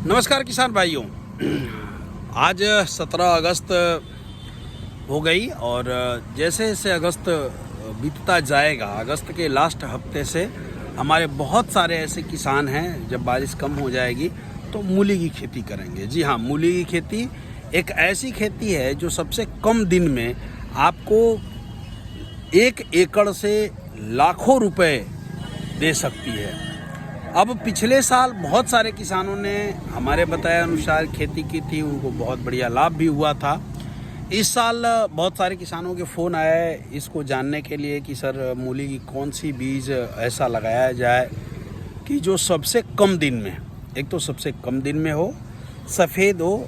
नमस्कार किसान भाइयों। आज 17 अगस्त हो गई और जैसे जैसे अगस्त बीतता जाएगा, अगस्त के लास्ट हफ्ते से हमारे बहुत सारे ऐसे किसान हैं, जब बारिश कम हो जाएगी तो मूली की खेती करेंगे। जी हाँ, मूली की खेती एक ऐसी खेती है जो सबसे कम दिन में आपको 1 एकड़ से लाखों रुपए दे सकती है। अब पिछले साल बहुत सारे किसानों ने हमारे बताए अनुसार खेती की थी, उनको बहुत बढ़िया लाभ भी हुआ था। इस साल बहुत सारे किसानों के फ़ोन आए इसको जानने के लिए कि सर मूली की कौन सी बीज ऐसा लगाया जाए कि जो सबसे कम दिन में, एक तो सबसे कम दिन में हो, सफ़ेद हो,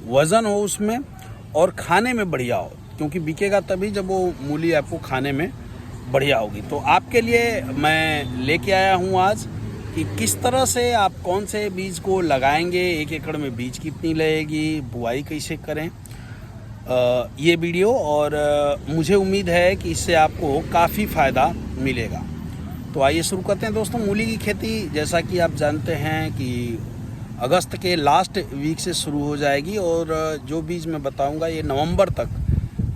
वज़न हो उसमें और खाने में बढ़िया हो, क्योंकि बिकेगा तभी जब वो मूली आपको खाने में बढ़िया होगी। तो आपके लिए मैं लेके आया हूँ आज कि किस तरह से आप कौन से बीज को लगाएंगे, 1 एकड़ में बीज कितनी लगेगी, बुआई कैसे करें, ये वीडियो। और मुझे उम्मीद है कि इससे आपको काफ़ी फ़ायदा मिलेगा। तो आइए शुरू करते हैं दोस्तों। मूली की खेती जैसा कि आप जानते हैं कि अगस्त के लास्ट वीक से शुरू हो जाएगी और जो बीज मैं बताऊंगा ये नवंबर तक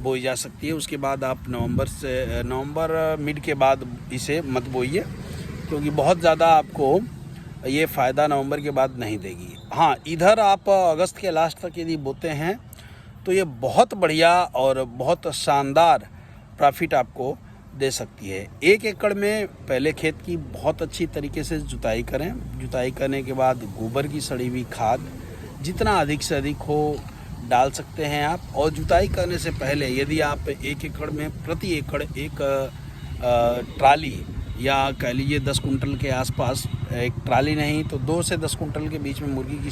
बोई जा सकती है। उसके बाद आप नवंबर मिड के बाद इसे मत बोइए, क्योंकि बहुत ज़्यादा आपको ये फ़ायदा नवंबर के बाद नहीं देगी। हाँ, इधर आप अगस्त के लास्ट तक यदि बोते हैं तो ये बहुत बढ़िया और बहुत शानदार प्रॉफिट आपको दे सकती है। 1 एकड़ में पहले खेत की बहुत अच्छी तरीके से जुताई करें। जुताई करने के बाद गोबर की सड़ी हुई खाद जितना अधिक से अधिक हो डाल सकते हैं आप। और जुताई करने से पहले यदि आप 1 एकड़ में प्रति एकड़ एक ट्राली या कह लीजिए 10 कुंटल के आसपास, एक ट्राली नहीं तो 2 से 10 कुंटल के बीच में मुर्गी की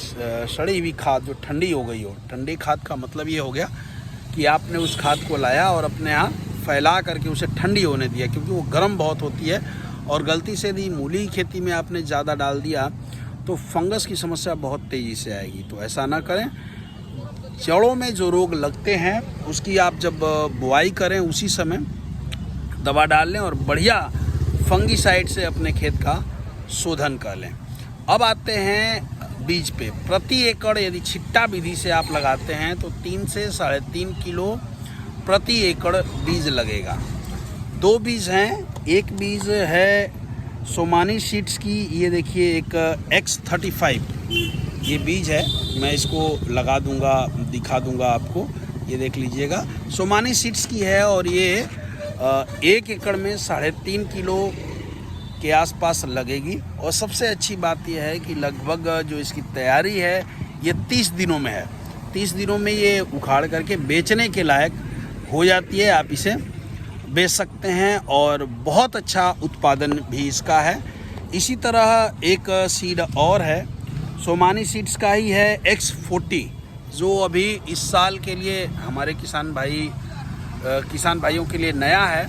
सड़ी हुई खाद जो ठंडी हो गई हो। ठंडी खाद का मतलब ये हो गया कि आपने उस खाद को लाया और अपने यहाँ फैला करके उसे ठंडी होने दिया, क्योंकि वो गर्म बहुत होती है। और गलती से यदि मूली की खेती में आपने ज़्यादा डाल दिया तो फंगस की समस्या बहुत तेज़ी से आएगी। तो ऐसा ना करें। जड़ों में जो रोग लगते हैं उसकी आप जब बुआई करें उसी समय दवा डाल लें और बढ़िया फंगीसाइड से अपने खेत का शोधन कर लें। अब आते हैं बीज पे। प्रति एकड़ यदि छिट्टा विधि से आप लगाते हैं तो 3 से 3.5 किलो प्रति एकड़ बीज लगेगा। 2 बीज हैं। एक बीज है सोमानी सीड्स की, ये देखिए एक X35 ये बीज है। मैं इसको लगा दूंगा, दिखा दूंगा आपको, ये देख लीजिएगा। सोमानी सीड्स की है और ये 1 एकड़ में 3.5 किलो के आसपास लगेगी। और सबसे अच्छी बात यह है कि लगभग जो इसकी तैयारी है ये 30 दिनों में है। 30 दिनों में ये उखाड़ करके बेचने के लायक हो जाती है। आप इसे बेच सकते हैं और बहुत अच्छा उत्पादन भी इसका है। इसी तरह एक सीड और है, सोमानी सीड्स का ही है X40, जो अभी इस साल के लिए हमारे किसान भाइयों के लिए नया है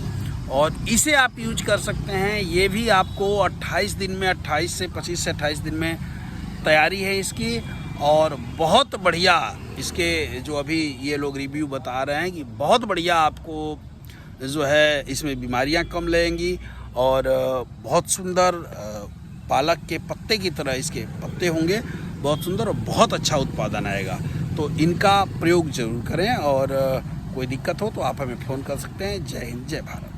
और इसे आप यूज कर सकते हैं। ये भी आपको 28 दिन में, 25 से 28 दिन में तैयारी है इसकी। और बहुत बढ़िया इसके जो अभी ये लोग रिव्यू बता रहे हैं कि बहुत बढ़िया आपको जो है इसमें बीमारियां कम लगेंगी और बहुत सुंदर पालक के पत्ते की तरह इसके पत्ते होंगे, बहुत सुंदर और बहुत अच्छा उत्पादन आएगा। तो इनका प्रयोग जरूर करें और कोई दिक्कत हो तो आप हमें फ़ोन कर सकते हैं। जय हिंद, जय भारत।